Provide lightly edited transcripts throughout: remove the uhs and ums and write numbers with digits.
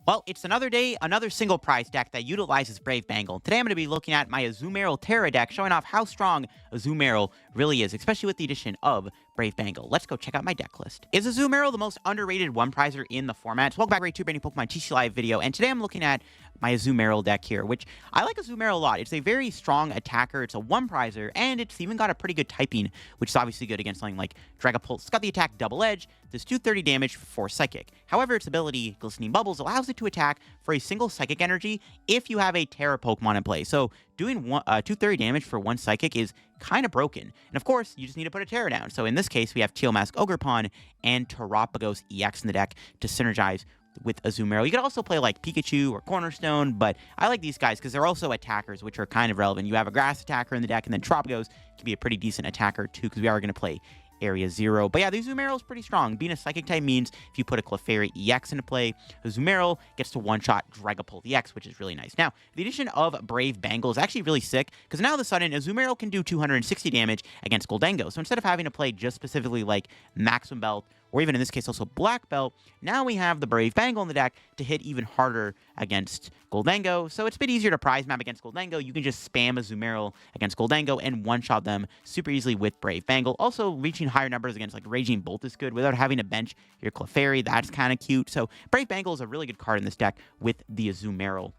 Well, it's another day, another single prize deck that utilizes Brave Bangle. Today I'm going to be looking at my Azumarill Tera deck, showing off how strong Azumarill really is, especially with the addition of Brave Bangle. Let's go check out my deck list. Is Azumarill the most underrated one-prizer in the format? So welcome back to a brand new Pokemon TCG Live video, and today I'm looking at my Azumarill deck here, which I like Azumarill a lot. It's a very strong attacker, it's a one-prizer, and it's even got a pretty good typing, which is obviously good against something like Dragapult. It's got the attack Double Edge, does 230 damage for Psychic. However, its ability, Glistening Bubbles, allows it to attack for a single Psychic energy if you have a Tera Pokemon in play. So doing 230 damage for one Psychic is kind of broken. And of course, you just need to put a Tera down. So in this case, we have Teal Ogerpon and Terapagos EX in the deck to synergize with Azumarill. You could also play like Pikachu or Cornerstone, but I like these guys because they're also attackers, which are kind of relevant. You have a grass attacker in the deck, and then Terapagos can be a pretty decent attacker too, because we are going to play Area 0. But yeah, the Azumarill is pretty strong. Being a Psychic type means if you put a Clefairy EX into play, Azumarill gets to one-shot Dragapult EX, which is really nice. Now, the addition of Brave Bangle is actually really sick, because now all of a sudden, Azumarill can do 260 damage against Gholdengo. So instead of having to play just specifically like Maximum Belt, or even in this case also Black Belt, now we have the Brave Bangle in the deck to hit even harder against Gholdengo. So it's a bit easier to prize map against Gholdengo. You can just spam Azumarill against Gholdengo and one-shot them super easily with Brave Bangle. Also, reaching higher numbers against like Raging Bolt is good without having to bench your Clefairy. That's kind of cute. So Brave Bangle is a really good card in this deck with the Azumarill.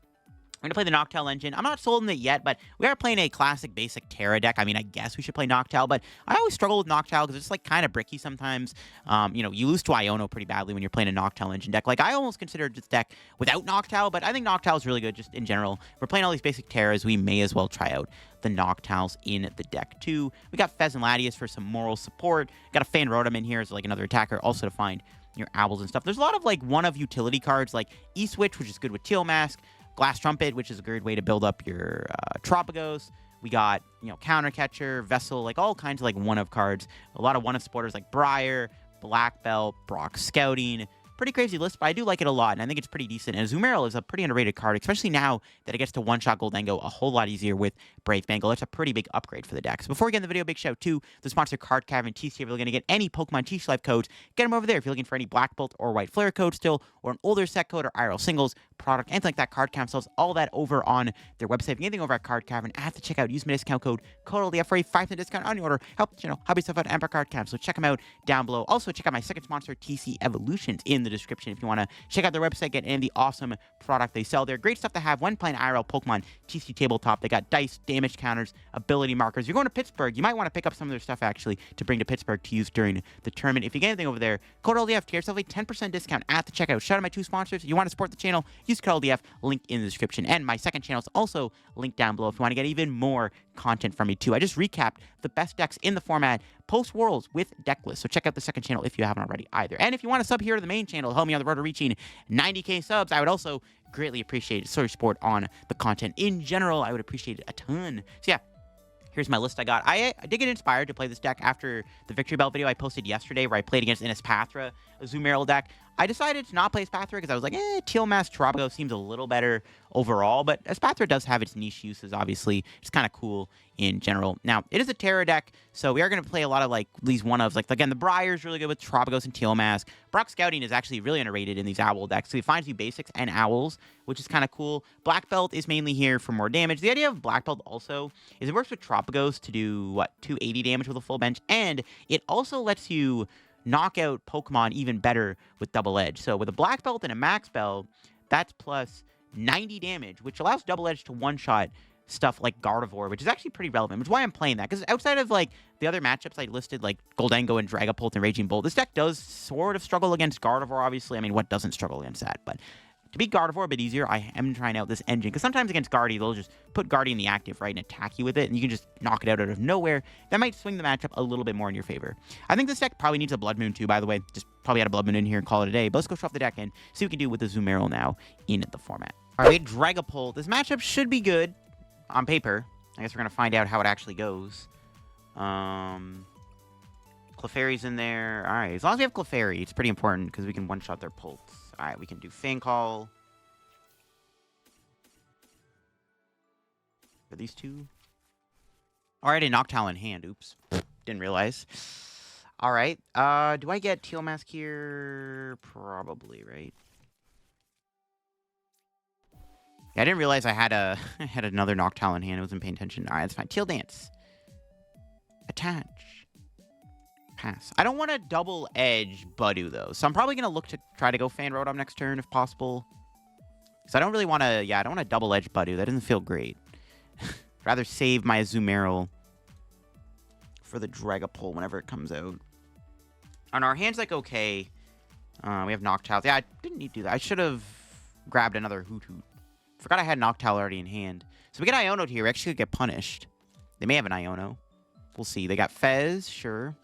I'm going to play the Noctowl engine. I'm not sold on it yet, but we are playing a classic basic Tera deck. I mean, I guess we should play Noctowl, but I always struggle with Noctowl because it's like kind of bricky sometimes. You know, you lose to Iono pretty badly when you're playing a Noctowl engine deck. Like, I almost considered this deck without Noctowl, but I think Noctowl is really good just in general. We're playing all these basic Teras. We may as well try out the Noctowls in the deck too. We got Fez and Latias for some moral support. Got a Fan Rotom in here as like another attacker, also to find your owls and stuff. There's a lot of like one-of utility cards like E-Switch, which is good with Teal Mask, Glass Trumpet, which is a great way to build up your Terapagos. We got, you know, Counter Catcher, Vessel, like all kinds of like one-of cards. A lot of one-of supporters like Briar, Black Belt, Brock Scouting. Pretty crazy list, but I do like it a lot, and I think it's pretty decent. And Azumarill is a pretty underrated card, especially now that it gets to one-shot Gholdengo a whole lot easier with Brave Bangle. It's a pretty big upgrade for the deck. So before we get in the video, big shout out to the sponsor Card Cavern TCG. If you're looking to get any Pokemon TCG Live codes, get them over there. If you're looking for any Black Bolt or White Flare code still, or an older set code or IRL singles product, anything like that, Card Cavern sells all that over on their website. If you anything over at Card Cavern, at the checkout, use my discount code CODELDF for a 5% discount on your order. Help the channel, help yourself out, Emperor Card Cavern. So check them out down below. Also, check out my second sponsor, TC Evolutions, in the description if you want to check out their website, get any of the awesome product they sell. They're great stuff to have when playing IRL Pokemon TCG Tabletop. They got dice, damage counters, ability markers. You're going to Pittsburgh, you might want to pick up some of their stuff actually to bring to Pittsburgh to use during the tournament. If you get anything over there, code LDF to get yourself a 10% discount at the checkout. Shout out my two sponsors. If you want to support the channel, use code LDF, link in the description. And my second channel is also linked down below if you want to get even more content from me too. I just recapped the best decks in the format post-Worlds with deck lists, so check out the second channel if you haven't already either. And if you want to sub here to the main channel, help me on the road to reaching 90k subs, I would also greatly appreciate it. Sorry, support on the content in general. I would appreciate it a ton. So yeah, here's my list I got. I did get inspired to play this deck after the Victory Belt video I posted yesterday where I played against Innispatra, Azumarill deck. I decided to not play Espathra because I was like, Teal Mask Terapagos seems a little better overall, but Espathra does have its niche uses, obviously. It's kind of cool in general. Now, it is a Tera deck, so we are going to play a lot of, like, these one-ofs. Like, again, the Briar is really good with Terapagos and Teal Mask. Brock Scouting is actually really underrated in these Owl decks, so he finds you basics and Owls, which is kind of cool. Black Belt is mainly here for more damage. The idea of Black Belt also is it works with Terapagos to do, 280 damage with a full bench, and it also lets you knock out Pokemon even better with Double Edge. So with a Black Belt and a Max Belt, that's plus 90 damage, which allows Double Edge to one-shot stuff like Gardevoir, which is actually pretty relevant, which is why I'm playing that. Because outside of, like, the other matchups I listed, like Gholdengo and Dragapult and Raging Bolt, this deck does sort of struggle against Gardevoir, obviously. I mean, what doesn't struggle against that? But to beat Gardevoir a bit easier, I am trying out this engine, because sometimes against Guardy, they'll just put Guardy in the active, right, and attack you with it, and you can just knock it out of nowhere. That might swing the matchup a little bit more in your favor. I think this deck probably needs a Blood Moon too, by the way. Just probably add a Blood Moon in here and call it a day. But let's go show off the deck and see what we can do with the Azumarill now in the format. All right, Dragapult. This matchup should be good on paper. I guess we're going to find out how it actually goes. Clefairy's in there. All right, as long as we have Clefairy, it's pretty important because we can one-shot their Pulse. All right, we can do Fang Call. Are these two? All right, a Noctowl in hand. Oops. Didn't realize. All right. Do I get Teal Mask here? Probably, right? Yeah, I didn't realize I had a I had another Noctowl in hand. I wasn't paying attention. All right, that's fine. Teal Dance. Attach. Pass. I don't want to double edge Budu though, so I'm probably gonna look to try to go Fan Rotom next turn if possible. Because I don't really want to. Yeah, I don't want to double edge Budu. That doesn't feel great. Rather save my Azumarill for the Dragapult whenever it comes out. On our hands, like okay. We have Noctowl. Yeah, I didn't need to do that. I should have grabbed another Hoothoot. Forgot I had Noctowl already in hand. So we get Iono here. We actually could get punished. They may have an Iono. We'll see. They got Fez, sure.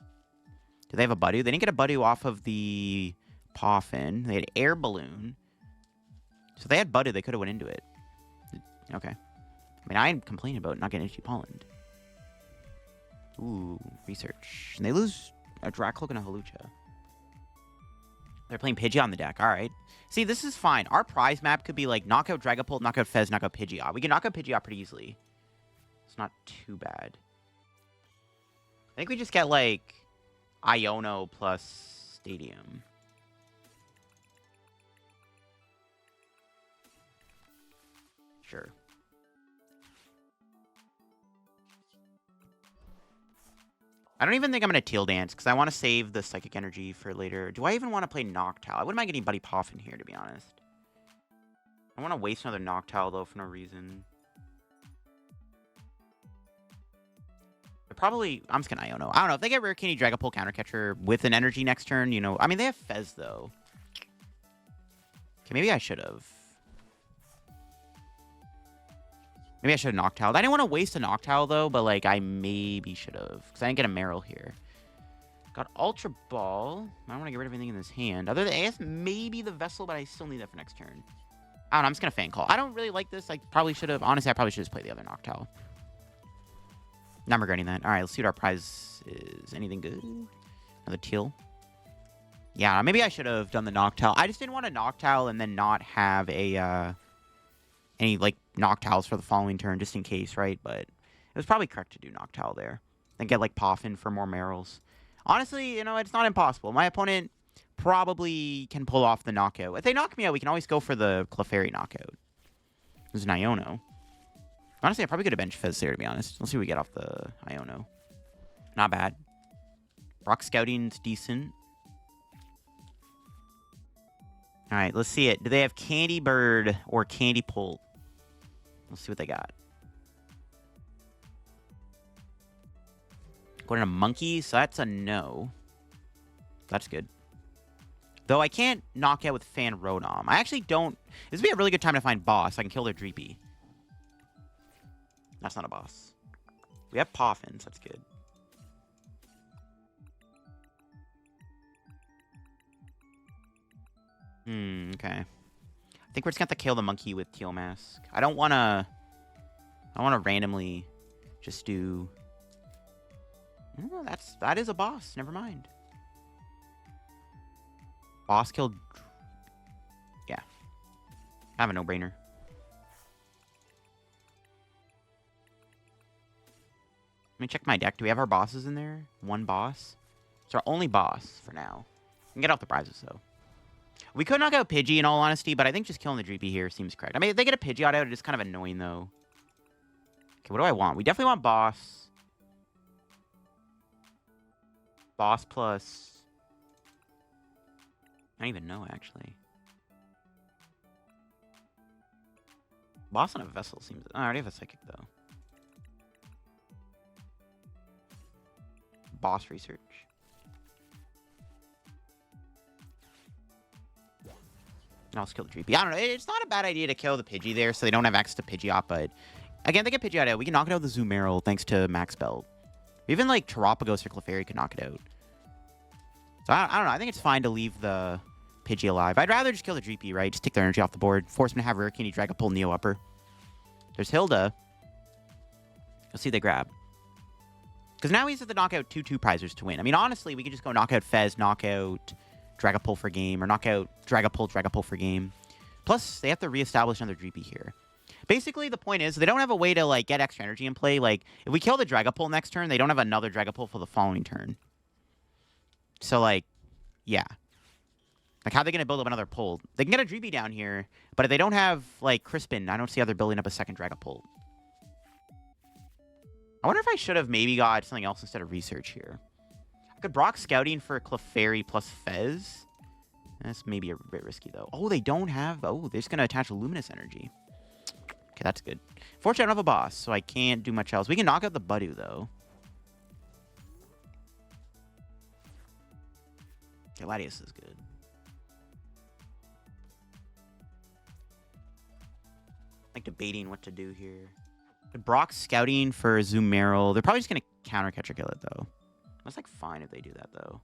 Do they have a Budu? They didn't get a Budu off of the Poffin. They had Air Balloon. So they had Budu. They could have went into it. Okay. I mean, I ain't complaining about not getting Itchy Pollen. Ooh, research. And they lose a Dracloak and a Hawlucha. They're playing Pidgeot on the deck. All right. See, this is fine. Our prize map could be like knockout Dragapult, knockout Fez, knockout Pidgeot. We can knock out Pidgeot pretty easily. It's not too bad. I think we just get like Iono plus Stadium. Sure. I don't even think I'm going to Teal Dance, because I want to save the Psychic Energy for later. Do I even want to play Noctowl? I wouldn't mind getting Buddy Poffin here, to be honest. I want to waste another Noctowl, though, for no reason. They're probably... I'm just going to Iono. I don't know. If they get Rare Candy Dragapult Counter Catcher with an Energy next turn, you know... I mean, they have Fez, though. Okay, maybe I should have. Maybe I should have Noctowl. I didn't want to waste a Noctowl, though, but, like, I maybe should have. Because I didn't get a Marill here. Got Ultra Ball. I don't want to get rid of anything in this hand. Other than AS, maybe the Vessel, but I still need that for next turn. I don't know. I'm just going to Fan Call. I don't really like this. I probably should have. Honestly, I probably should have just played the other Noctowl. Not regretting that. All right, let's see what our prize is. Anything good? Another Teal. Yeah, maybe I should have done the Noctowl. I just didn't want a Noctowl and then not have a... any, like, Noctowls for the following turn, just in case, right? But it was probably correct to do Noctowl there. And get, like, Poffin for more Marills. Honestly, you know, it's not impossible. My opponent probably can pull off the knockout. If they knock me out, we can always go for the Clefairy knockout. There's an Iono. Honestly, I probably could have benched Fez there, to be honest. Let's see what we get off the Iono. Not bad. Rock Scouting's decent. Alright, let's see it. Do they have Candy Bird or Candy Pult? Let's see what they got. Going to Monkey, so that's a no. That's good. Though I can't knock out with Fan Rotom. I actually don't... This would be a really good time to find boss. I can kill their Dreepy. That's not a boss. We have Poffins. That's good. Okay. I think we're just gonna have to kill the monkey with Teal Mask. I don't wanna randomly just do... Oh, that is a boss. Never mind. Boss killed... Yeah. I have a no-brainer. Let me check my deck. Do we have our bosses in there? One boss? It's our only boss for now. We can get off the prizes, though. We could knock out Pidgey, in all honesty, but I think just killing the Dreepy here seems correct. I mean, if they get a Pidgeot out, it is kind of annoying, though. Okay, what do I want? We definitely want boss. Boss plus... I don't even know, actually. Boss on a Vessel seems... Oh, I already have a Psychic, though. Boss research. And I'll kill the Dreepy. I don't know. It's not a bad idea to kill the Pidgey there so they don't have access to Pidgeot, but... Again, they get Pidgeot out. We can knock it out with the Azumarill thanks to Max Belt. Even, like, Terapagos or Clefairy could knock it out. So, I don't know. I think it's fine to leave the Pidgey alive. I'd rather just kill the Dreepy, right? Just take their energy off the board. Force them to have Rare Candy, Dragapult, Neo Upper. There's Hilda. Let's see what they grab. Because now we have to knock out 2/2 prizers to win. I mean, honestly, we could just go knock out Fez, knock out Dragapult for game, or knock out Dragapult for game. Plus, they have to reestablish another Dreepy here. Basically, the point is, they don't have a way to, like, get extra energy in play. Like, if we kill the Dragapult next turn, they don't have another Dragapult for the following turn. So, like, yeah. Like, how are they going to build up another pull? They can get a Dreepy down here, but if they don't have, like, Crispin, I don't see how they're building up a second Dragapult. I wonder if I should have maybe got something else instead of Research here. I could Brock Scouting for Clefairy plus Fez. That's maybe a bit risky, though. Oh, they don't have... Oh, they're just going to attach a Luminous Energy. Okay, that's good. Fortunately, I don't have a boss, so I can't do much else. We can knock out the Buddy, though. Okay, Latias is good. Like debating what to do here. Brock Scouting for Azumarill. They're probably just going to counter catcher kill it, though. That's like fine if they do that, though.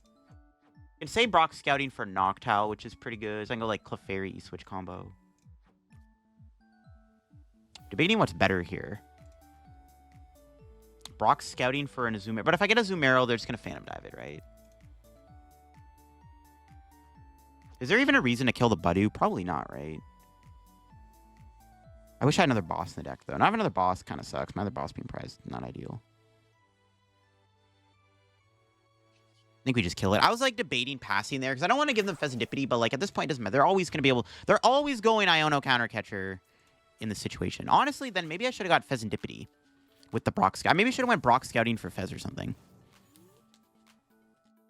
You can say Brock Scouting for Noctowl, which is pretty good. So I can go like Clefairy E-Switch combo. Debating what's better here. Brock Scouting for an Azumarill. But if I get Azumarill, they're just going to Phantom Dive it, right? Is there even a reason to kill the Buddy? Probably not, right? I wish I had another boss in the deck, though. Not have another boss kind of sucks. My other boss being prized, not ideal. I think we just kill it. I was, like, debating passing there, because I don't want to give them Fezandipiti, but, like, at this point, it doesn't matter. They're always going to be able... They're always going Iono countercatcher in this situation. Honestly, then maybe I should have got Fezandipiti with the Brock Scout. Maybe I should have went Brock Scouting for Fez or something.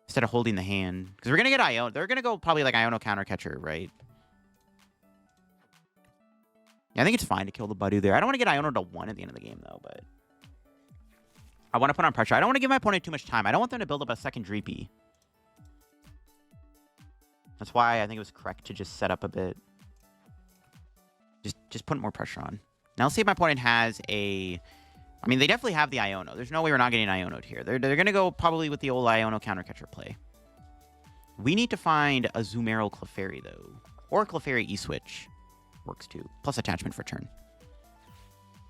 Instead of holding the hand. Because we're going to get Iono. They're going to go probably, like, Iono countercatcher, right? Yeah, I think it's fine to kill the Buddy there. I don't want to get Iono to 1 at the end of the game, though, but... I want to put on pressure. I don't want to give my opponent too much time. I don't want them to build up a second Dreepy. That's why I think it was correct to just set up a bit. Just put more pressure on. Now, let's see if my opponent has a... I mean, they definitely have the Iono. There's no way we're not getting Iono'd here. They're going to go probably with the old Iono countercatcher play. We need to find a Azumarill Clefairy, though. Or Clefairy E-Switch. Works, too. Plus attachment for turn.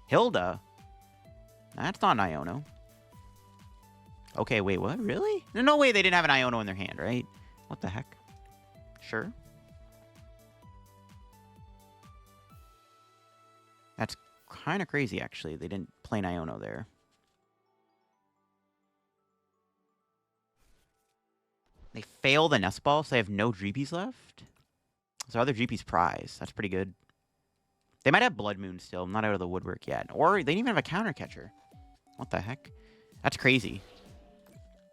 Hilda? That's not an Iono. Okay, wait, what? Really? There's no way they didn't have an Iono in their hand, right? What the heck? Sure. That's kind of crazy, actually. They didn't play an Iono there. They fail the Nest Ball, so they have no Dreepies left. So other Dreepies prize. That's pretty good. They might have Blood Moon still. I'm not out of the woodwork yet. Or they didn't even have a counter catcher. What the heck? That's crazy.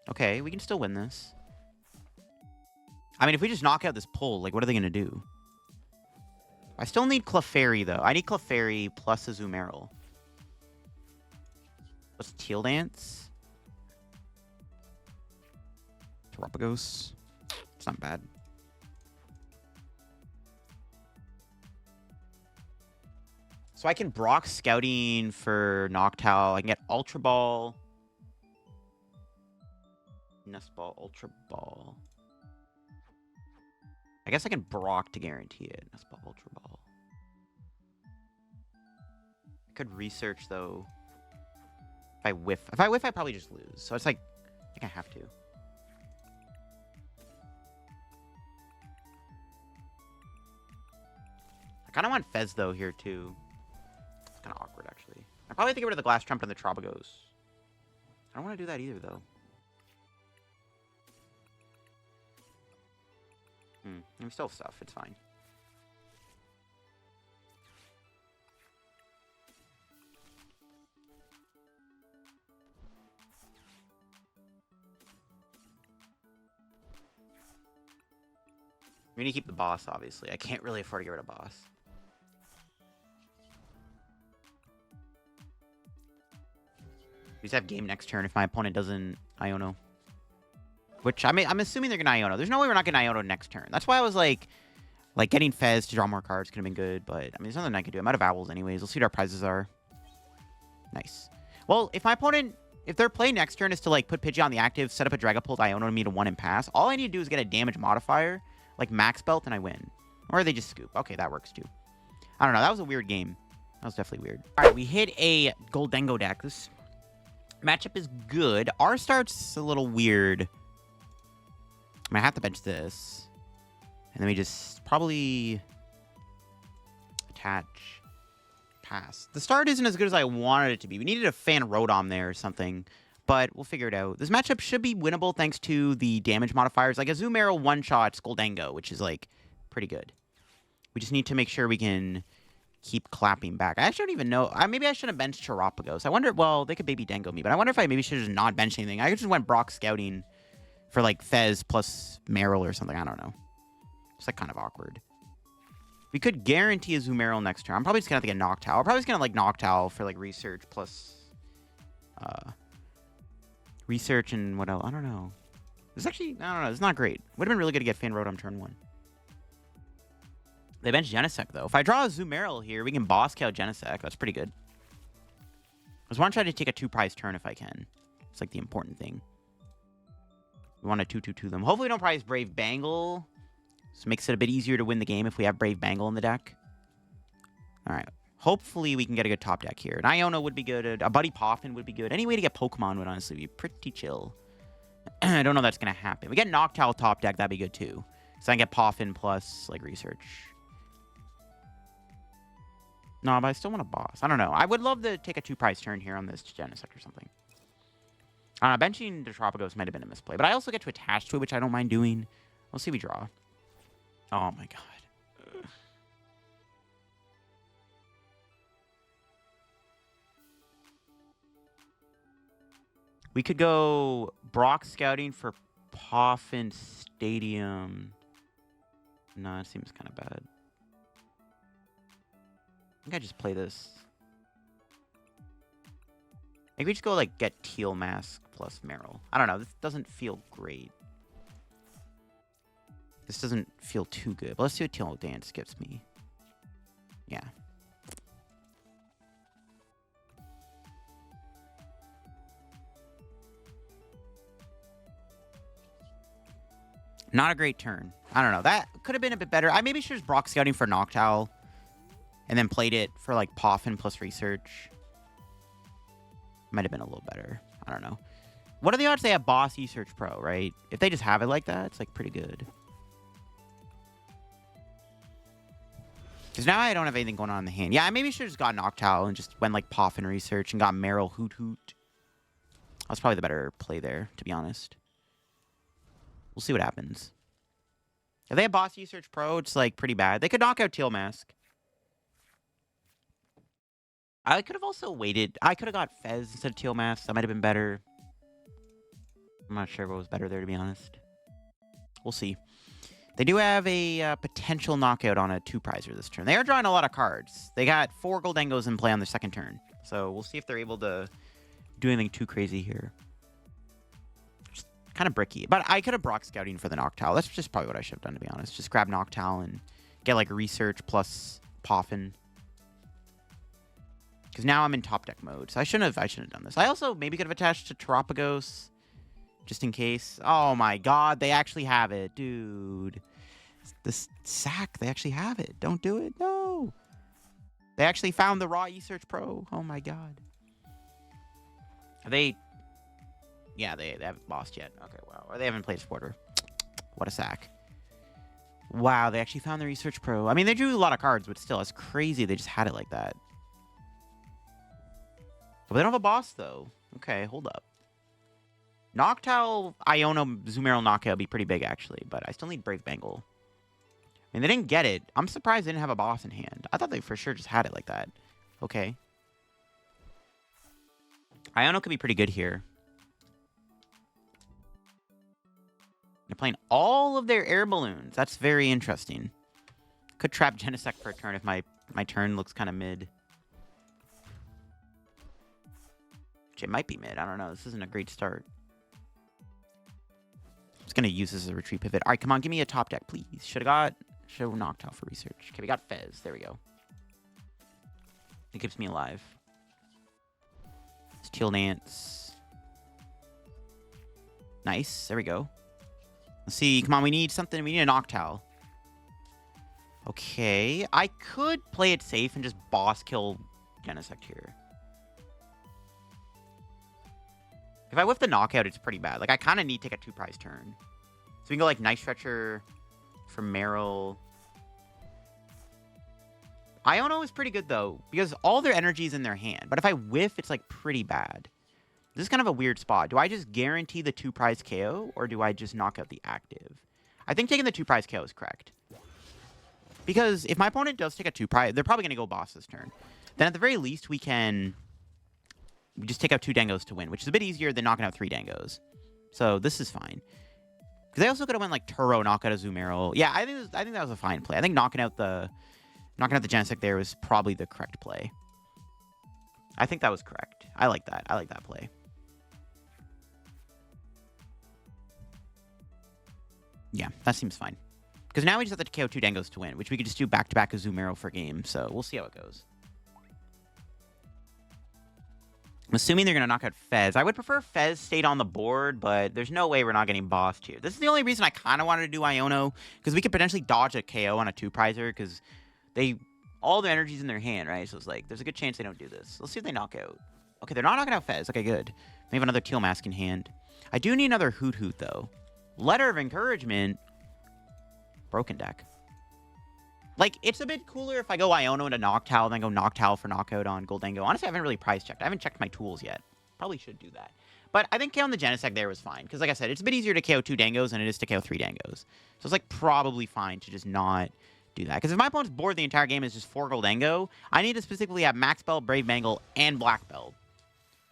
Okay, we can still win this. I mean, if we just knock out this pull, like, what are they going to do? I still need Clefairy, though. I need Clefairy plus Azumarill. What's Teal Dance? Terapagos. It's not bad. So I can Brock Scouting for Noctowl. I can get Ultra Ball. Nest Ball, Ultra Ball. I guess I can Brock to guarantee it. Nest Ball, Ultra Ball. I could research, though. If I whiff, I probably just lose. So it's like, I think I have to. I kind of want Fez, though, here, too. It's kind of awkward, actually. I probably have to get rid of the Glass Trumpet and the Terapagos. I don't want to do that either, though. I'm still stuff. It's fine. We need to keep the boss, obviously. I can't really afford to get rid of boss. We just have game next turn if my opponent doesn't Iono. Which, I'm assuming they're going to Iono. There's no way we're not going to Iono next turn. That's why I was like getting Fez to draw more cards could have been good. But, I mean, there's nothing I can do. I'm out of owls anyways. Let's see what our prizes are. Nice. Well, if my opponent, if their play next turn is to, like, put Pidgey on the active, set up a Dragapult, Iono me to 1 and pass, all I need to do is get a damage modifier, like Max Belt, and I win. Or they just scoop. Okay, that works, too. I don't know. That was a weird game. That was definitely weird. All right, we hit a Gholdengo deck. This matchup is good. Our start's a little weird. I'm going to have to bench this. And then we just probably attach, pass. The start isn't as good as I wanted it to be. We needed a Fan Rotom there or something. But we'll figure it out. This matchup should be winnable thanks to the damage modifiers. Like Azumarill one-shots Gholdengo, which is, like, pretty good. We just need to make sure we can keep clapping back. I actually don't even know. Maybe I should have benched Terapagos. I wonder, well, they could baby Dango me, but I wonder if I maybe should have just not benched anything. I just went Brock scouting for, like, Fez plus Marill or something. I don't know. It's, like, kind of awkward. We could guarantee Azumarill next turn. I'm probably just going to have to get Noctowl. I'm probably just going to, like, Noctowl for, like, research plus... research and what else? I don't know. This actually, I don't know. It's not great. Would have been really good to get Fan Rotom turn 1. They bench Genesect, though. If I draw a Azumarill here, we can boss scout Genesect. That's pretty good. I just want to try to take a 2-prize turn if I can. It's like the important thing. We want to 2-2-2 them. Hopefully we don't prize Brave Bangle. This makes it a bit easier to win the game if we have Brave Bangle in the deck. All right. Hopefully we can get a good top deck here. An Iono would be good. A Buddy Poffin would be good. Any way to get Pokemon would honestly be pretty chill. I don't know if that's going to happen. We get Noctowl top deck. That'd be good too. So I can get Poffin plus like research. No, but I still want a boss. I don't know. I would love to take a 2-prize turn here on this Genesect or something. I don't know. Benching the Terapagos might have been a misplay. But I also get to attach to it, which I don't mind doing. We'll see if we draw. Oh my god. We could go Brock scouting for Poffin Stadium. No, it seems kind of bad. I think I just play this. Maybe we just go like get Teal Mask plus Marill. I don't know. This doesn't feel great. This doesn't feel too good. But let's see what Teal Dance gives me. Yeah. Not a great turn. I don't know. That could have been a bit better. I maybe should have Brock scouting for Noctowl. And then played it for like Poffin plus research. Might have been a little better. I don't know. What are the odds they have Boss Research Pro, right? If they just have it like that, it's like pretty good. Because now I don't have anything going on in the hand. Yeah, I maybe should have just got Noctowl and just went like Poffin research and got Marill Hoothoot. That's probably the better play there, to be honest. We'll see what happens. If they have Boss Research Pro, it's like pretty bad. They could knock out Teal Mask. I could have also waited. I could have got Fez instead of Teal Mask. That might have been better. I'm not sure what was better there, to be honest. We'll see. They do have a potential knockout on a 2-prizer this turn. They are drawing a lot of cards. They got 4 Gholdengos in play on their second turn. So we'll see if they're able to do anything too crazy here. Just kind of bricky. But I could have Brock scouting for the Noctowl. That's just probably what I should have done, to be honest. Just grab Noctowl and get like research plus Poffin. Because now I'm in top deck mode. So I shouldn't have done this. I also maybe could have attached to Terapagos. Just in case. Oh my god, they actually have it. Dude. This sack, they actually have it. Don't do it. No. They actually found the raw eSearch Pro. Oh my god. Yeah, they haven't lost yet. Okay, wow. Or they haven't played Sporter. What a sack. Wow, they actually found the Research Pro. I mean, they drew a lot of cards, but still, it's crazy they just had it like that. But they don't have a boss, though. Okay, hold up. Noctowl, Iono, Azumarill knockout would be pretty big, actually. But I still need Brave Bangle. I mean, they didn't get it. I'm surprised they didn't have a boss in hand. I thought they for sure just had it like that. Okay. Iono could be pretty good here. They're playing all of their air balloons. That's very interesting. Could trap Genesect for a turn if my turn looks kind of mid. Which it might be mid. I don't know. This isn't a great start. I'm just going to use this as a retreat pivot. All right, come on. Give me a top deck, please. Should have Noctowl for research. Okay, we got Fez. There we go. It keeps me alive. It's Teal Dance. Nice. There we go. Let's see. Come on. We need something. We need a Noctowl. Okay. I could play it safe and just boss kill Genesect here. If I whiff the knockout, it's pretty bad. Like, I kind of need to take a 2-prize turn. So we can go, like, Night Stretcher for Marill. Iono is pretty good, though, because all their energy is in their hand. But if I whiff, it's, like, pretty bad. This is kind of a weird spot. Do I just guarantee the 2 prize KO, or do I just knock out the active? I think taking the 2 prize KO is correct. Because if my opponent does take a 2 prize, they're probably going to go boss this turn. Then at the very least, we just take out 2 Dangos to win, which is a bit easier than knocking out 3 Dangos. So this is fine. Because they also could have went like Turo, knock out a Azumarill. Yeah, I think that was a fine play. I think knocking out the Genesect there was probably the correct play. I think that was correct. I like that. I like that play. Yeah, that seems fine. Because now we just have to KO 2 Dangos to win, which we could just do back-to-back Azumarill for game. So we'll see how it goes. I'm assuming they're going to knock out Fez. I would prefer Fez stayed on the board, but there's no way we're not getting bossed here. This is the only reason I kind of wanted to do Iono, because we could potentially dodge a KO on a 2-prizer, because all their energy's in their hand, right? So it's like, there's a good chance they don't do this. Let's see if they knock out. Okay, they're not knocking out Fez. Okay, good. They have another Teal Mask in hand. I do need another Hoothoot, though. Letter of Encouragement. Broken deck. Like, it's a bit cooler if I go Iono into Noctowl, then go Noctowl for knockout on Gholdengo. Honestly, I haven't really price checked. I haven't checked my tools yet. Probably should do that. But I think KO on the Genesect there was fine. Because like I said, it's a bit easier to KO 2 Dangos than it is to KO 3 Dangos. So it's like probably fine to just not do that. Because if my opponent's board the entire game is just 4 Gholdengo, I need to specifically have Max Belt, Brave Bangle, and Black Belt.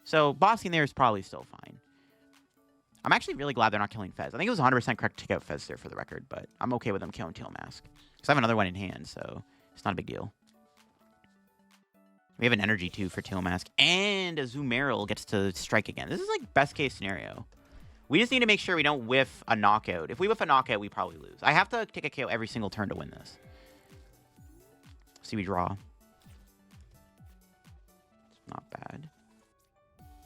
So bossing there is probably still fine. I'm actually really glad they're not killing Fez. I think it was 100% correct to take out Fez there for the record, but I'm okay with them killing Teal Mask. Because I have another one in hand, so it's not a big deal. We have an energy, too, for Teal Mask. And Azumarill gets to strike again. This is, like, best-case scenario. We just need to make sure we don't whiff a knockout. If we whiff a knockout, we probably lose. I have to take a KO every single turn to win this. See, we draw. It's not bad.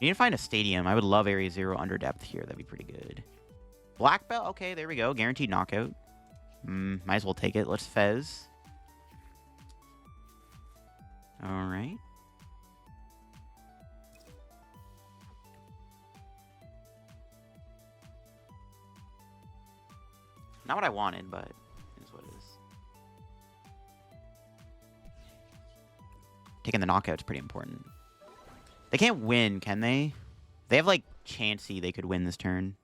You need to find a stadium. I would love Area 0 Underdepth here. That'd be pretty good. Black Belt. Okay, there we go. Guaranteed knockout. Might as well take it. Let's Fez. All right. Not what I wanted, but it is what it is. Taking the knockout is pretty important. They can't win, can they? They have, like, Chansey they could win this turn.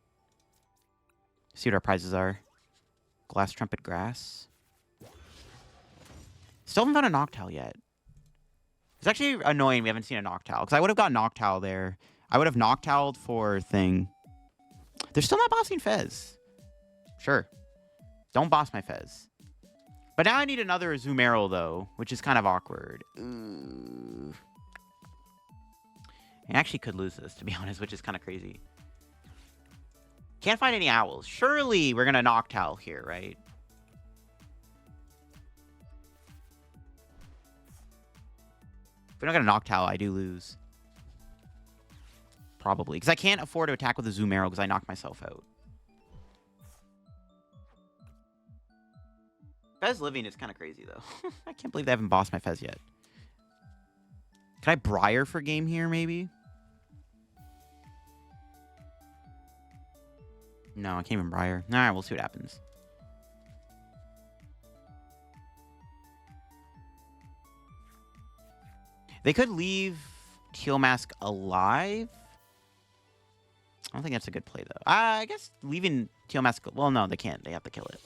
See what our prizes are. Glass Trumpet Grass. Still haven't found a Noctowl yet. It's actually annoying we haven't seen a Noctowl. Because I would have got Noctowl there. I would have Noctowled for thing. They're still not bossing Fez. Sure. Don't boss my Fez. But now I need another Azumarill, though. Which is kind of awkward. Ooh. I actually could lose this, to be honest, which is kind of crazy. Can't find any owls. Surely we're going to Noctowl here, right? If we don't get a Noctowl, I do lose. Probably. Because I can't afford to attack with a Azumarill because I knocked myself out. Fez living is kind of crazy, though. I can't believe they haven't bossed my Fez yet. Can I Briar for game here, maybe? No, I can't even Briar. Alright, we'll see what happens. They could leave Teal Mask alive. I don't think that's a good play, though. I guess leaving Teal Mask... Well, no, they can't. They have to kill it.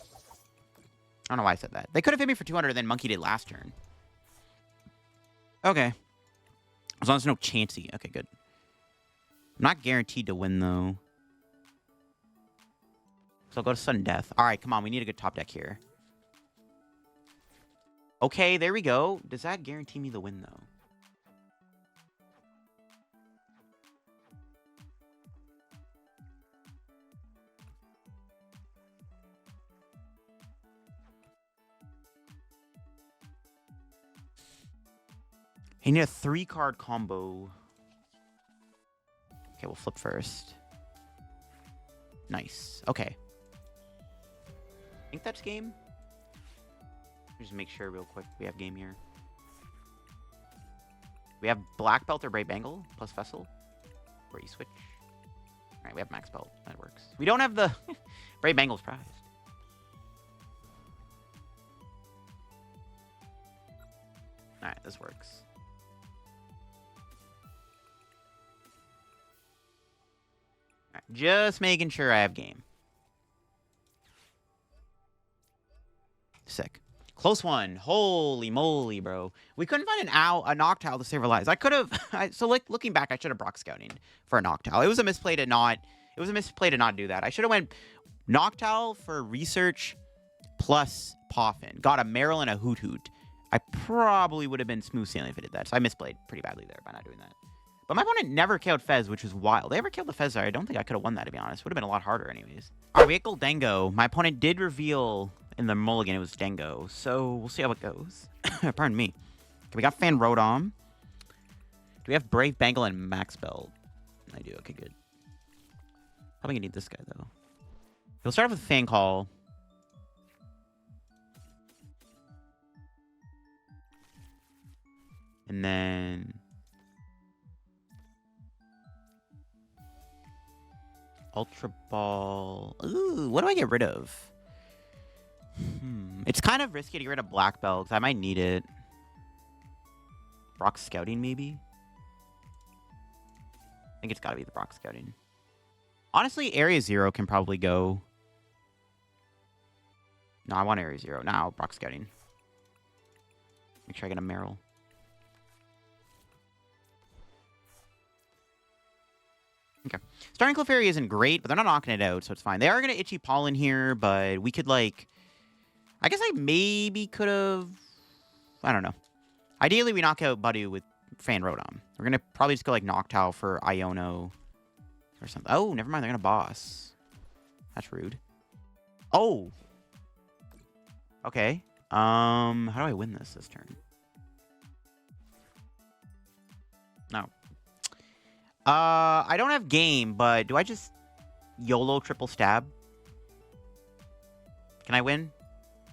I don't know why I said that. They could have hit me for 200 and then monkeyed it last turn. Okay. As long as there's no Chansey. Okay, good. I'm not guaranteed to win, though. So I'll go to Sudden Death. All right, come on. We need a good top deck here. Okay, there we go. Does that guarantee me the win, though? You need a 3-card combo. Okay, we'll flip first. Nice. Okay. I think that's game. Just make sure real quick we have game here. We have Black Belt or Brave Bangle plus Vessel. Where you switch. Alright, we have Max Belt. That works. We don't have the Brave Bangle's prized. Alright, this works. Just making sure I have game. Sick. Close one. Holy moly, bro. We couldn't find a Noctowl to save our lives. I could have... So, like, looking back, I should have Brock Scouting for a Noctowl. It was a misplay to not... It was a misplay to not do that. I should have went Noctowl for research plus Poffin. Got a Marill and a Hoothoot. I probably would have been smooth sailing if I did that. So I misplayed pretty badly there by not doing that. But my opponent never killed Fez, which was wild. They ever killed the Fez? I don't think I could have won that, to be honest. Would have been a lot harder anyways. All right, we had Gholdengo. My opponent did reveal in the mulligan it was Dengo. So we'll see how it goes. Pardon me. Okay, we got Fan Rotom. Do we have Brave Bangle and Max Belt? I do. Okay, good. Probably gonna need this guy, though. We'll start off with Fan Call. And then... Ultra Ball. Ooh, what do I get rid of? It's kind of risky to get rid of Black Belt, because I might need it. Brock Scouting, maybe? I think it's got to be the Brock Scouting. Honestly, Area 0 can probably go. No, I want Area 0. Now, Brock Scouting. Make sure I get a Marill. Okay. Starting Clefairy isn't great, but they're not knocking it out, so it's fine. They are going to Itchy Pollen here, but we could, like... I guess I maybe could have... I don't know. Ideally, we knock out Buddy with Fan Rotom. We're going to probably just go, like, Noctowl for Iono or something. Oh, never mind. They're going to boss. That's rude. Oh! Okay. How do I win this turn? No. I don't have game, but do I just YOLO triple stab? Can I win?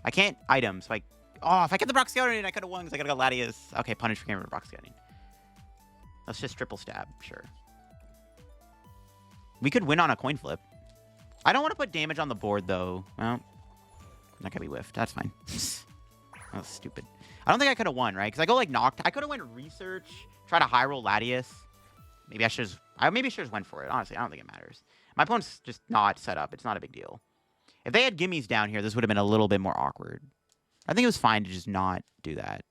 I can't item, so if I get the Brock Scouting, I could have won because I could have got Latias. Okay, punish for getting rid of Brock Scouting. Let's just triple stab, sure. We could win on a coin flip. I don't want to put damage on the board, though. Well, not gonna be whiffed. That's fine. That was stupid. I don't think I could have won, right? Because I go like Noctowl. I could have went research, try to high roll Latias. Maybe I should just went for it. Honestly, I don't think it matters. My opponent's just not set up. It's not a big deal. If they had gimmies down here, this would have been a little bit more awkward. I think it was fine to just not do that.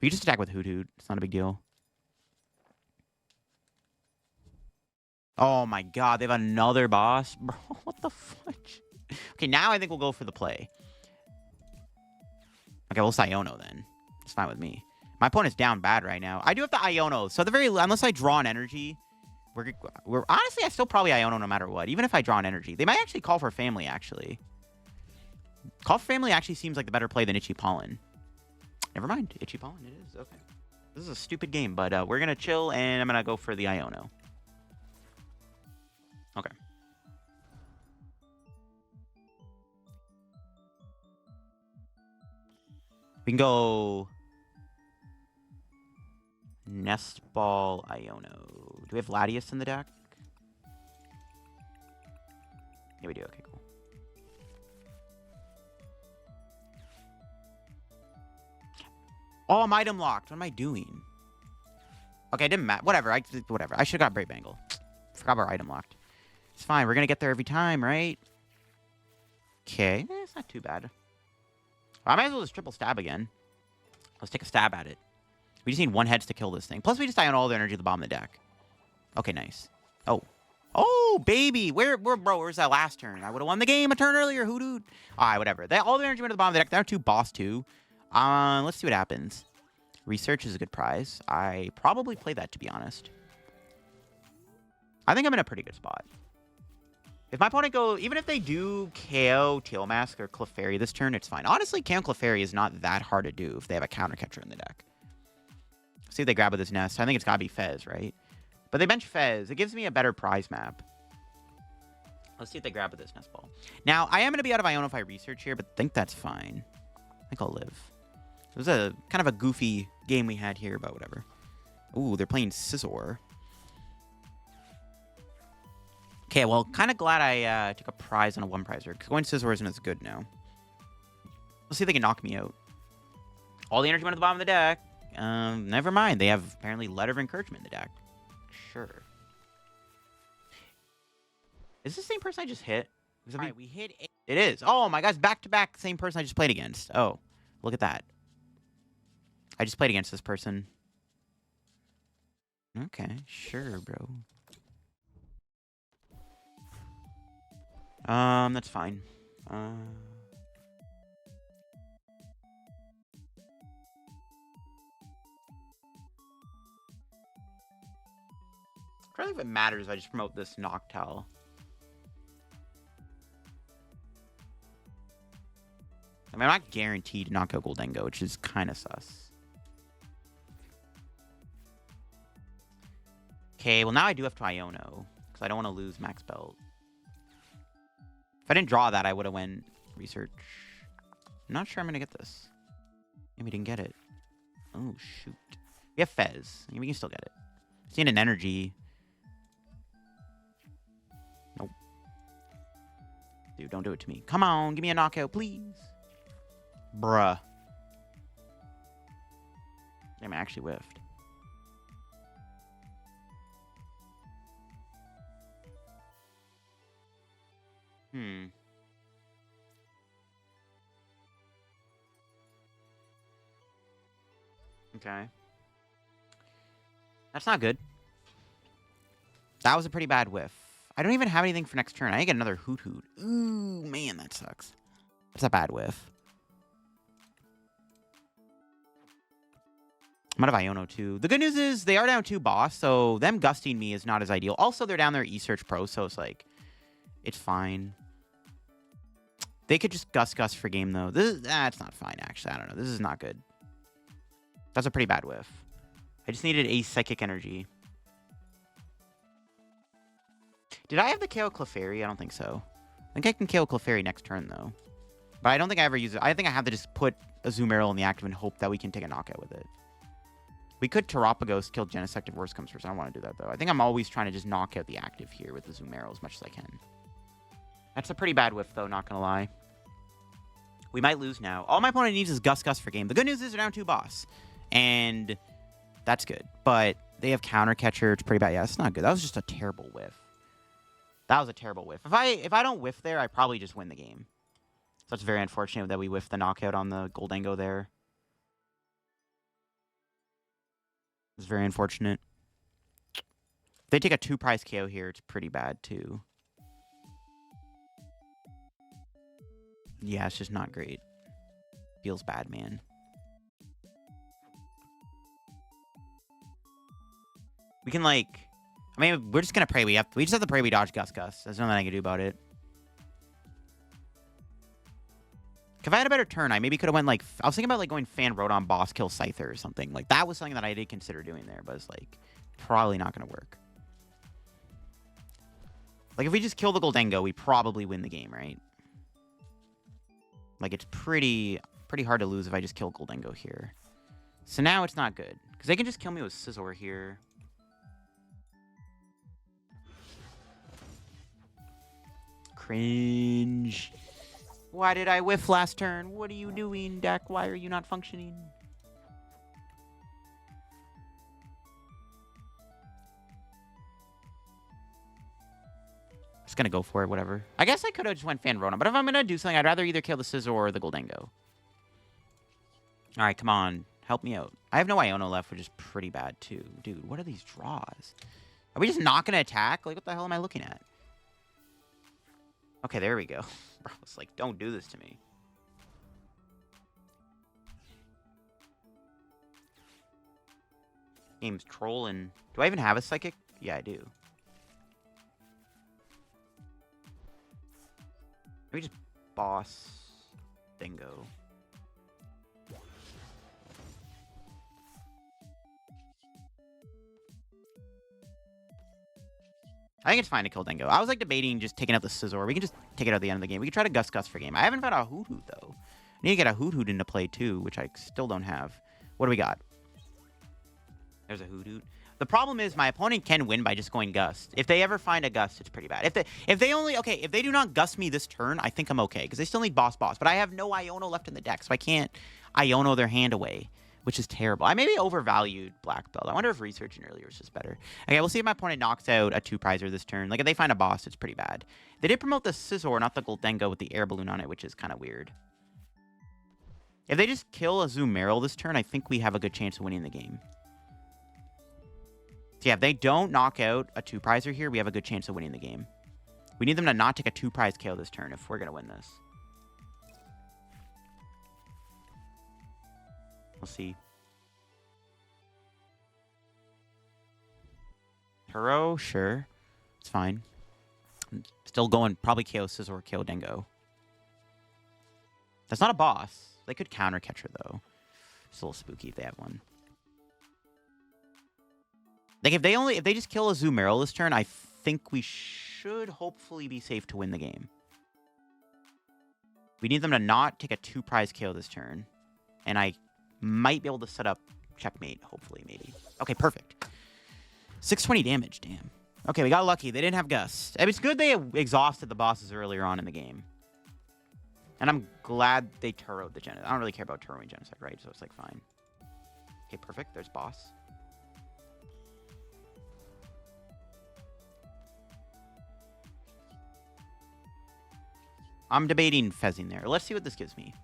We just attack with Hoothoot. It's not a big deal. Oh my god, they have another boss? Bro, what the fudge? Okay, now I think we'll go for the play. Okay, we'll Iono then. It's fine with me. My opponent's down bad right now. I do have to Iono. So unless I draw an energy, we're honestly, I still probably Iono no matter what. Even if I draw an energy. They might actually call for family, actually. Call for family actually seems like the better play than Itchy Pollen. Never mind. Itchy Pollen, it is. Okay. This is a stupid game, but we're going to chill, and I'm going to go for the Iono. Okay. We can go... Nest Ball Iono. Do we have Latias in the deck? Yeah, we do. Okay, cool. Oh, I'm item locked. What am I doing? Okay, it didn't matter. Whatever. Whatever. I should have got Brave Bangle. Forgot our item locked. It's fine. We're going to get there every time, right? Okay. It's not too bad. I might as well just triple stab again. Let's take a stab at it. We just need one heads to kill this thing. Plus, we just die on all the energy at the bottom of the deck. Okay, nice. Oh. Oh, baby. Bro, where's that last turn? I would have won the game a turn earlier. All right, whatever. All the energy went to the bottom of the deck. There are two boss too. Let's see what happens. Research is a good prize. I probably play that, to be honest. I think I'm in a pretty good spot. If my opponent even if they do KO, Teal Mask, or Clefairy this turn, it's fine. Honestly, KO and Clefairy is not that hard to do if they have a counter catcher in the deck. See if they grab with this Nest. I think it's got to be Fez, right? But they bench Fez. It gives me a better prize map. Let's see if they grab with this Nest Ball. Now, I am going to be out of Iono if I research here, but I think that's fine. I think I'll live. It was a kind of a goofy game we had here, but whatever. Ooh, they're playing Scizor. Okay, well, kind of glad I took a prize on a one prizer, because going Scizor isn't as good now. Let's see if they can knock me out. All the energy went to the bottom of the deck. Never mind. They have apparently Letter of Encouragement in the deck. Sure. Is this the same person I just hit? All right, we hit. It is. Oh my gosh, back-to-back same person I just played against. Oh, look at that. I just played against this person. Okay, sure, bro. That's fine. I don't think if it matters if I just promote this Noctowl. I mean, I'm not guaranteed to knock out Gholdengo, which is kind of sus. Okay, well now I do have to Iono, because I don't want to lose Max Belt. If I didn't draw that, I would have went Research. I'm not sure I'm going to get this. Maybe we didn't get it. Oh, shoot. We have Fez. We can still get it. Seeing an Energy. Nope. Dude, don't do it to me. Come on, give me a knockout, please. Bruh. Damn, I actually whiffed. Okay. That's not good. That was a pretty bad whiff. I don't even have anything for next turn. I get another Hoothoot. Ooh, man, that sucks. That's a bad whiff. I'm out of Iono too. The good news is they are down 2 boss, so them gusting me is not as ideal. Also, they're down there eSearch Pro, so it's like, it's fine. They could just Gus for game, though. That's not fine, actually. I don't know. This is not good. That's a pretty bad whiff. I just needed a Psychic Energy. Did I have the KO Clefairy? I don't think so. I think I can KO Clefairy next turn, though. But I don't think I ever use it. I think I have to just put Azumarill in the active and hope that we can take a knockout with it. We could Terapagos, kill Genesect if worst comes first. I don't want to do that, though. I think I'm always trying to just knock out the active here with the Azumarill as much as I can. That's a pretty bad whiff, though, not going to lie. We might lose now. All my opponent needs is Gus for game. The good news is they're down 2 boss. And that's good. But they have Counter Catcher. It's pretty bad. Yeah, it's not good. That was just a terrible whiff. That was a terrible whiff. If I don't whiff there, I probably just win the game. So it's very unfortunate that we whiffed the knockout on the Gholdengo there. It's very unfortunate. If they take a 2-prize KO here, it's pretty bad, too. Yeah, it's just not great. Feels bad, man. We can, like... I mean, we're just going to pray we just have to pray we dodge Gus. There's nothing I can do about it. If I had a better turn, I maybe could have went, like... I was thinking about, like, going Fan Rotom boss, kill Scyther or something. Like, that was something that I did consider doing there, but it's, like, probably not going to work. Like, if we just kill the Gholdengo, we probably win the game, right? Like, it's pretty hard to lose if I just kill Gholdengo here. So now it's not good. Because they can just kill me with Scizor here. Cringe. Why did I whiff last turn? What are you doing, deck? Why are you not functioning? Just gonna go for it, whatever. I guess I could have just went Fan Rotom, but if I'm gonna do something, I'd rather either kill the Scizor or the Gholdengo. Alright, come on. Help me out. I have no Iono left, which is pretty bad, too. Dude, what are these draws? Are we just not gonna attack? Like, what the hell am I looking at? Okay, there we go. Bro, it's like, don't do this to me. Game's trolling. Do I even have a Psychic? Yeah, I do. Maybe just boss Dingo. I think it's fine to kill Dingo. I was like debating just taking out the Scizor. We can just take it out at the end of the game. We can try to Gus for game. I haven't found a Hoothoot though. I need to get a Hoothoot into play too, which I still don't have. What do we got? There's a Hoothoot. The problem is my opponent can win by just going Gust. If they ever find a Gust, it's pretty bad. If they do not Gust me this turn, I think I'm okay because they still need boss. But I have no Iono left in the deck, so I can't Iono their hand away, which is terrible. I maybe overvalued Black Belt. I wonder if researching earlier was just better. Okay, we'll see if my opponent knocks out a 2-prizer this turn. Like, if they find a boss, it's pretty bad. They did promote the Scizor, not the Gholdengo with the air balloon on it, which is kind of weird. If they just kill Azumarill this turn, I think we have a good chance of winning the game. So yeah, if they don't knock out a 2-prizer here, we have a good chance of winning the game. We need them to not take a 2-prize KO this turn if we're going to win this. We'll see. Turo, sure. It's fine. I'm still going probably KO Scizor or KO Dengo. That's not a boss. They could counter catch her, though. It's a little spooky if they have one. Like, if they just kill Azumarill this turn, I think we should hopefully be safe to win the game. We need them to not take a 2-prize KO this turn. And I might be able to set up checkmate, hopefully, maybe. Okay, perfect. 620 damage, damn. Okay, we got lucky. They didn't have Gust. I mean, it's good they exhausted the bosses earlier on in the game. And I'm glad they Turo'd the Genocide. I don't really care about Turoing Genocide, right? So it's like, fine. Okay, perfect. There's boss. I'm debating Fezzing there. Let's see what this gives me.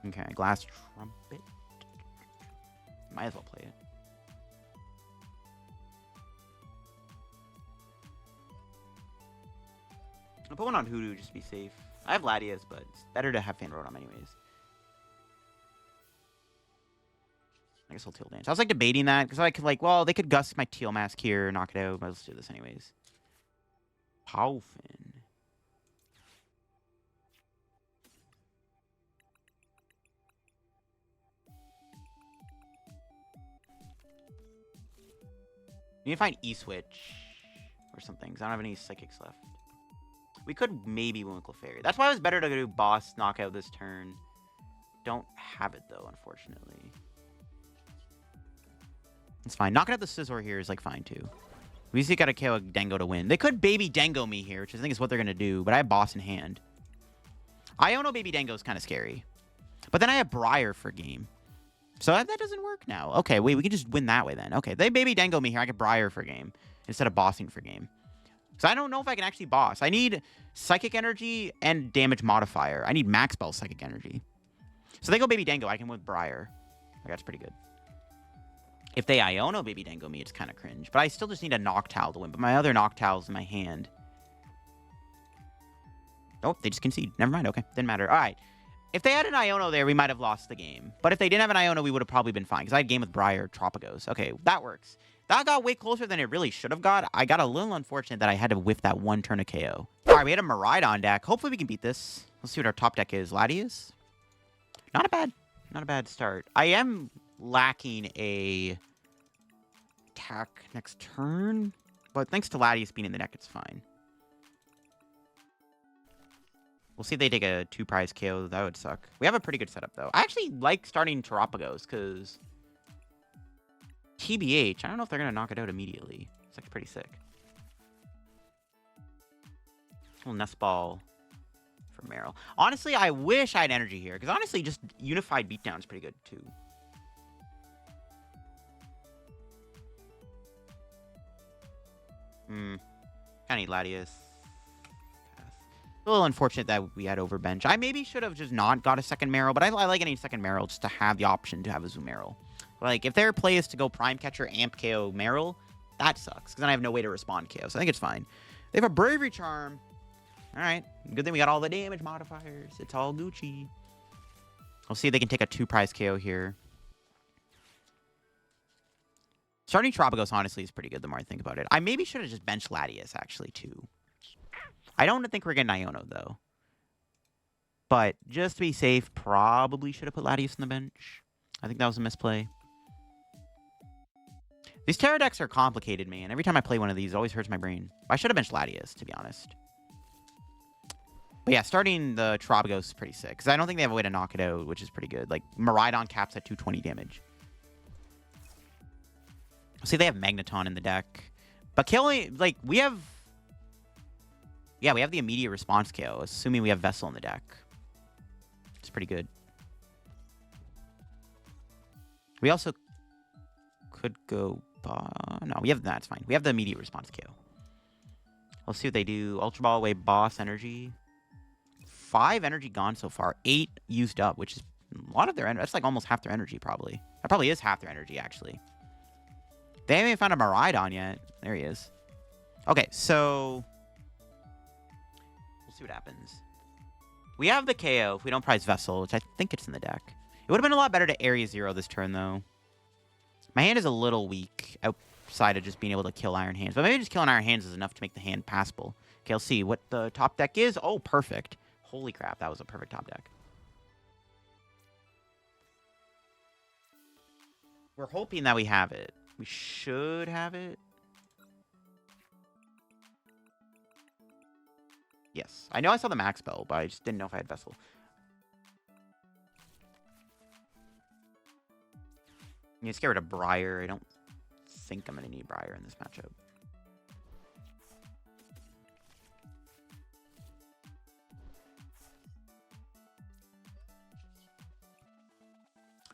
Okay, Glass Trumpet. Might as well play it. I'll put one on Hoothoot just to be safe. I have Latias, but it's better to have Fan Rotom anyways. I guess I'll Teal Dance. I was like debating that because I could like, well, they could Gust my Teal Mask here, knock it out, but let's do this anyways. Poffin. We need to find E-Switch or something, because I don't have any Psychics left. We could maybe win with Clefairy. That's why it was better to do boss knockout this turn. Don't have it, though, unfortunately. It's fine. Knocking out the Scizor here is, like, fine, too. We just got to kill a Dengo to win. They could Baby Dengo me here, which I think is what they're going to do, but I have boss in hand. Iono Baby Dengo is kind of scary. But then I have Briar for game. So that doesn't work now. Okay, wait, we can just win that way then. Okay, they Baby Dengo me here. I get Briar for game instead of bossing for game. So I don't know if I can actually boss. I need Psychic Energy and Damage Modifier. I need Max Bell Psychic Energy. So they go Baby Dengo. I can win with Briar. Okay, that's pretty good. If they Iono Baby Dengo me, it's kind of cringe. But I still just need a Noctowl to win. But my other Noctowl's in my hand. Oh, they just concede. Never mind. Okay, didn't matter. All right. If they had an Iono there, we might have lost the game. But if they didn't have an Iono, we would have probably been fine. Because I had game with Briar, Terapagos. Okay, that works. That got way closer than it really should have got. I got a little unfortunate that I had to whiff that one turn of KO. All right, we had a Miraidon deck. Hopefully we can beat this. Let's see what our top deck is. Latias. Not a bad start. I am lacking a attack next turn. But thanks to Latias being in the deck, it's fine. We'll see if they take a 2-prize KO. That would suck. We have a pretty good setup, though. I actually like starting Terapagos, because TBH, I don't know if they're going to knock it out immediately. It's like pretty sick. Little Nest Ball for Marill. Honestly, I wish I had energy here, because honestly, just Unified Beatdown is pretty good, too. Kind of need Latias. A little unfortunate that we had overbench. I maybe should have just not got a second Marill, but I like getting a second Marill just to have the option to have a Azumarill. Like, if their play is to go Prime Catcher, Amp KO Marill, that sucks, because then I have no way to respond KO, so I think it's fine. They have a Bravery Charm. All right. Good thing we got all the damage modifiers. It's all Gucci. We'll see if they can take a 2-prize KO here. Starting Terapagos, honestly, is pretty good the more I think about it. I maybe should have just benched Latias, actually, too. I don't think we're getting Iono, though. But just to be safe, probably should have put Latias on the bench. I think that was a misplay. These Tera decks are complicated, man. Every time I play one of these, it always hurts my brain. I should have benched Latias, to be honest. But yeah, starting the Terapagos is pretty sick. Because I don't think they have a way to knock it out, which is pretty good. Like, Miraidon caps at 220 damage. See, they have Magneton in the deck. But killing, like, we have... Yeah, we have the immediate response KO, assuming we have Vessel in the deck. It's pretty good. We also could go... no, we have... That's fine. We have the immediate response KO. Let's see what they do. Ultra Ball away, Boss Energy. 5 energy gone so far. 8 used up, which is a lot of their energy. That's like almost half their energy, probably. That probably is half their energy, actually. They haven't even found a Miraidon yet. There he is. Okay, so... we'll see what happens. We have the KO if we don't prize Vessel, which I think it's in the deck. It would have been a lot better to Area 0 this turn, though. My hand is a little weak outside of just being able to kill Iron Hands. But maybe just killing Iron Hands is enough to make the hand passable. Okay, let's see what the top deck is. Oh, perfect. Holy crap, that was a perfect top deck. We're hoping that we have it. We should have it. Yes. I know I saw the Max Bell, but I just didn't know if I had Vessel. I'm going to get rid of Briar. I don't think I'm going to need Briar in this matchup.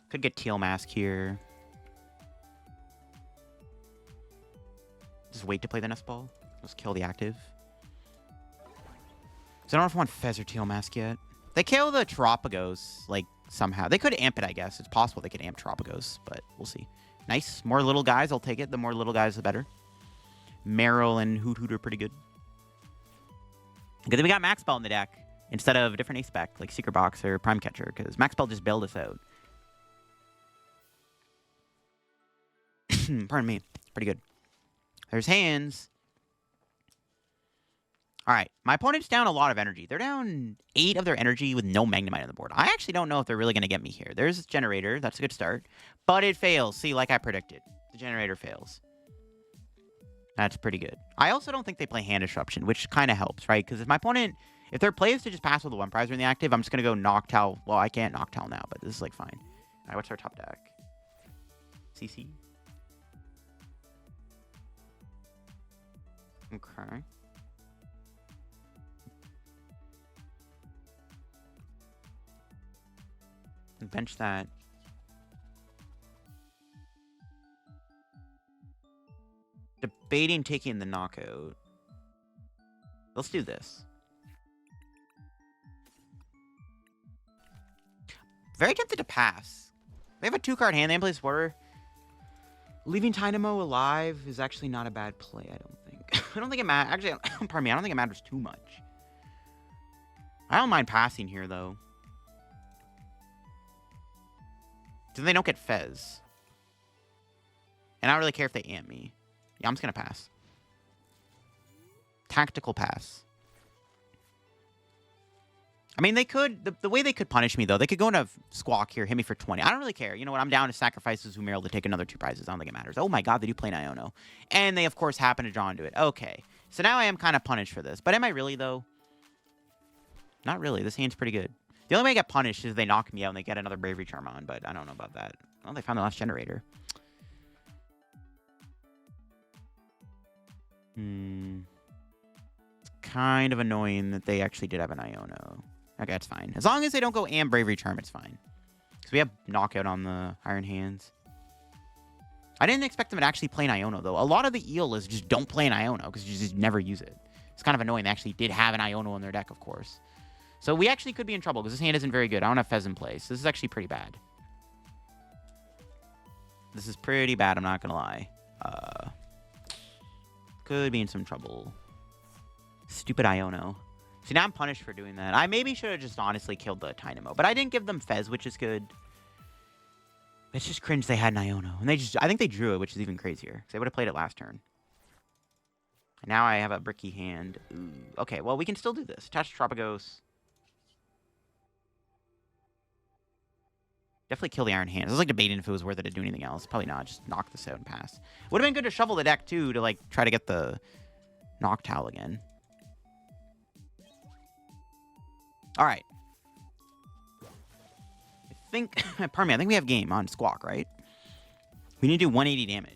Could get Teal Mask here. Just wait to play the Nest Ball. Let's kill the active. So I don't know if I want Fez or Teal Mask yet. They kill the Terapagos, like, somehow. They could amp it, I guess. It's possible they could amp Terapagos, but we'll see. Nice. More little guys. I'll take it. The more little guys, the better. Marill and Hoothoot are pretty good. Good that we got Max Bell in the deck instead of a different ace spec, like Secret Box or Prime Catcher, because Max Bell just bailed us out. Pardon me. Pretty good. There's hands. All right. My opponent's down a lot of energy. They're down 8 of their energy with no Magnemite on the board. I actually don't know if they're really going to get me here. There's a generator. That's a good start. But it fails. See, like I predicted. The generator fails. That's pretty good. I also don't think they play Hand Disruption, which kind of helps, right? Because if my opponent... if their play is to just pass with the one prizer in the active, I'm just going to go Noctowl. Well, I can't Noctowl now, but this is, like, fine. All right, what's our top deck? CC. Okay. Bench that. Debating taking the knockout. Let's do this. Very tempted to pass. They have a 2-card hand. They play Supporter. Leaving Tynamo alive is actually not a bad play, I don't think. I don't think it matters. Actually, pardon me. I don't think it matters too much. I don't mind passing here, though. Then they don't get Fez. And I don't really care if they amp me. Yeah, I'm just going to pass. Tactical pass. I mean, they could... The way they could punish me, though, they could go into Squawk here, hit me for 20. I don't really care. You know what? I'm down to sacrifice Azumarill to take another 2 prizes. I don't think it matters. Oh my god, they do play an Iono. And they, of course, happen to draw into it. Okay. So now I am kind of punished for this. But am I really, though? Not really. This hand's pretty good. The only way I get punished is they knock me out and they get another Bravery Charm on, but I don't know about that. Oh, they found the last generator. Kind of annoying that they actually did have an Iono. Okay, that's fine. As long as they don't go and Bravery Charm, it's fine. Because we have Knockout on the Iron Hands. I didn't expect them to actually play an Iono, though. A lot of the eel is just don't play an Iono because you just never use it. It's kind of annoying. They actually did have an Iono in their deck, of course. So we actually could be in trouble because this hand isn't very good. I don't have Fez in place. This is actually pretty bad. This is pretty bad, I'm not going to lie. Could be in some trouble. Stupid Iono. See, now I'm punished for doing that. I maybe should have just honestly killed the Tynamo. But I didn't give them Fez, which is good. It's just cringe they had an Iono. And I think they drew it, which is even crazier. Because they would have played it last turn. And now I have a bricky hand. Ooh. Okay, well, we can still do this. Attach Terapagos. Definitely kill the Iron Hands. I was like debating if it was worth it to do anything else. Probably not. Just knock this out and pass. Would have been good to shuffle the deck, too, to, like, try to get the Noctowl again. All right. I think... pardon me. I think we have game on Squawk, right? We need to do 180 damage.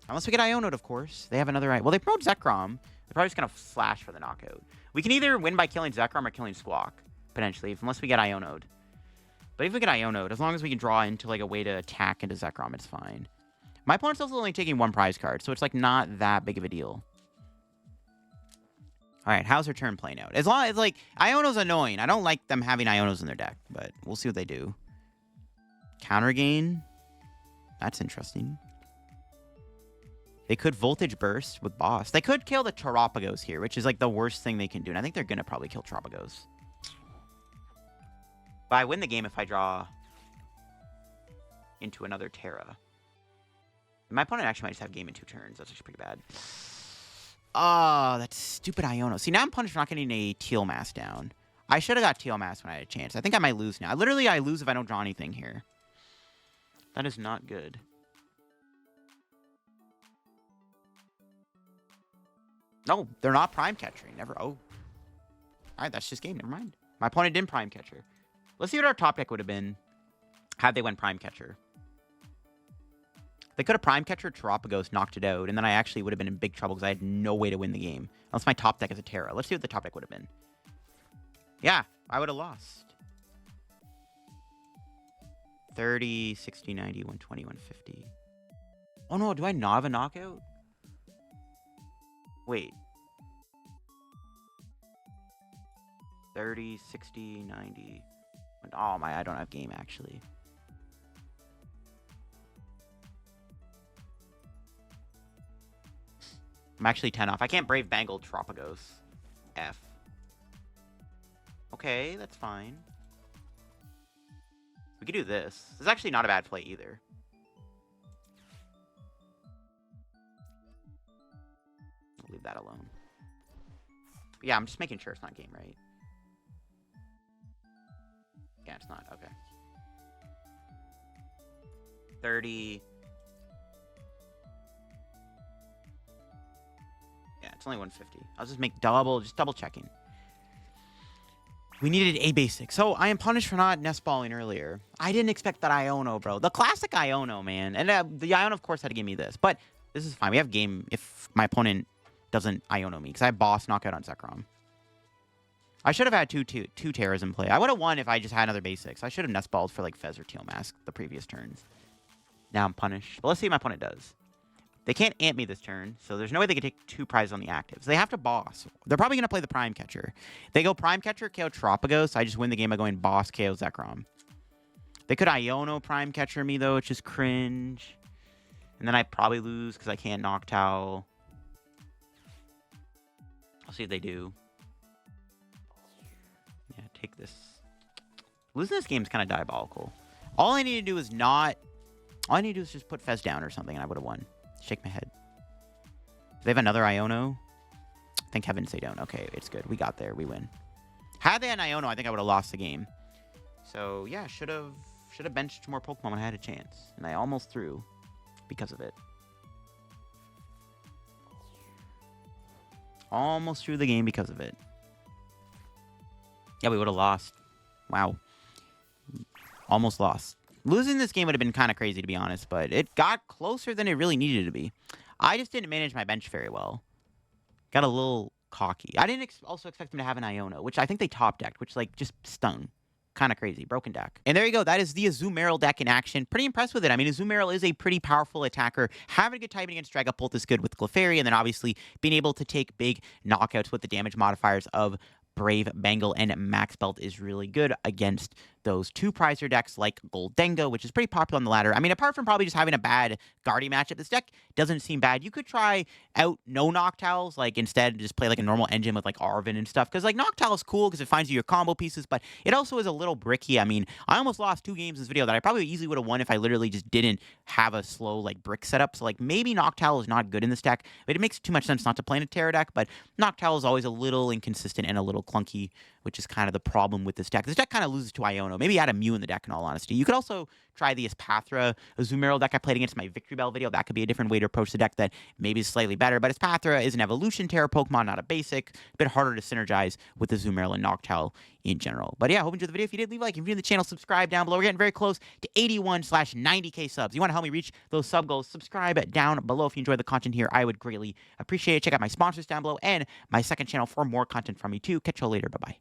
Unless we get Iono'd, of course. They have another... well, they promote Zekrom. They're probably just going to slash for the knockout. We can either win by killing Zekrom or killing Squawk, potentially, unless we get Iono'd. But if we get Iono'd, as long as we can draw into, like, a way to attack into Zekrom, it's fine. My opponent's also only taking 1 prize card, so it's, like, not that big of a deal. Alright, how's her turn playing out? As long as, like, Iono's annoying. I don't like them having Ionos in their deck, but we'll see what they do. Counter gain. That's interesting. They could Voltage Burst with Boss. They could kill the Terapagos here, which is, like, the worst thing they can do. And I think they're going to probably kill Terapagos. But I win the game if I draw into another Tera. My opponent actually might just have game in 2 turns. That's actually pretty bad. Oh, that stupid Iono. See, now I'm punished for not getting a Teal Mass down. I should have got Teal Mass when I had a chance. I think I might lose now. Literally, I lose if I don't draw anything here. That is not good. No, they're not Prime Catchering. Never. Oh. All right, that's just game. Never mind. My opponent didn't Prime Catcher. Let's see what our top deck would have been had they went Prime Catcher. They could have Prime Catcher, Terapagos, knocked it out, and then I actually would have been in big trouble because I had no way to win the game. Unless my top deck is a Tera. Let's see what the top deck would have been. Yeah, I would have lost. 30, 60, 90, 120, 150. Oh no, do I not have a knockout? Wait. 30, 60, 90. Oh my, I don't have game actually. I'm actually 10 off. I can't Brave Bangle Terapagos. F. Okay, that's fine. We could do this. This is actually not a bad play either. I'll leave that alone. But yeah, I'm just making sure it's not game, right? Yeah, it's not. Okay. 30. Yeah, it's only 150. I'll just make just double checking. We needed a basic. So I am punished for not nest balling earlier. I didn't expect that Iono, bro. The classic Iono, man. And the Iono, of course, had to give me this. But this is fine. We have game if my opponent doesn't Iono me. Because I have boss knockout on Zekrom. I should have had two Teras in play. I would have won if I just had another basics. I should have nest balled for like Fez or Teal Mask the previous turns. Now I'm punished. But let's see what my opponent does. They can't amp me this turn, so there's no way they can take 2 prizes on the actives. They have to boss. They're probably going to play the Prime Catcher. They go Prime Catcher, KO Terapagos. I just win the game by going boss, KO Zekrom. They could Iono Prime Catcher me, though, which is cringe. And then I probably lose because I can't Noctowl. I'll see if they do. Yeah, take this. Losing this game is kind of diabolical. All I need to do is not... All I need to do is just put Fez down or something, and I would have won. Shake my head. Do they have another Iono? Thank heavens they don't. Okay, it's good. We got there. We win. Had they had an Iono, I think I would have lost the game. So, yeah, should have benched more Pokemon when I had a chance. And I almost threw because of it. Almost threw the game because of it. Yeah, we would have lost. Wow. Almost lost. Losing this game would have been kind of crazy, to be honest, but it got closer than it really needed to be. I just didn't manage my bench very well. Got a little cocky. I didn't also expect them to have an Iono, which I think they top decked, which, like, just stung. Kind of crazy. Broken deck. And there you go. That is the Azumarill deck in action. Pretty impressed with it. I mean, Azumarill is a pretty powerful attacker. Having a good typing against Dragapult is good with Clefairy, and then obviously being able to take big knockouts with the damage modifiers of Brave Bangle and Max Belt is really good against those 2 prizer decks like Gholdengo, which is pretty popular on the ladder. I mean, apart from probably just having a bad Guardian matchup, this deck doesn't seem bad. You could try out no Noctowls, like instead just play like a normal engine with like Arven and stuff. Because like Noctowl is cool because it finds you your combo pieces, but it also is a little bricky. I mean, I almost lost 2 games in this video that I probably easily would have won if I literally just didn't have a slow like brick setup. So like maybe Noctowl is not good in this deck, but it makes too much sense not to play in a Tera deck. But Noctowl is always a little inconsistent and a little clunky, which is kind of the problem with this deck. This deck kind of loses to Iono. Maybe add a Mew in the deck, in all honesty. You could also try the Espathra Azumarill deck I played against my Victory Bell video. That could be a different way to approach the deck that maybe is slightly better. But Espathra is an evolution Tera Pokemon, not a basic. A bit harder to synergize with Azumarill and Noctowl in general. But yeah, hope you enjoyed the video. If you did, leave a like. If you're new to the channel, subscribe down below. We're getting very close to 81/90K subs. You want to help me reach those sub goals, subscribe down below. If you enjoyed the content here, I would greatly appreciate it. Check out my sponsors down below and my second channel for more content from me too. Catch you all later. Bye-bye.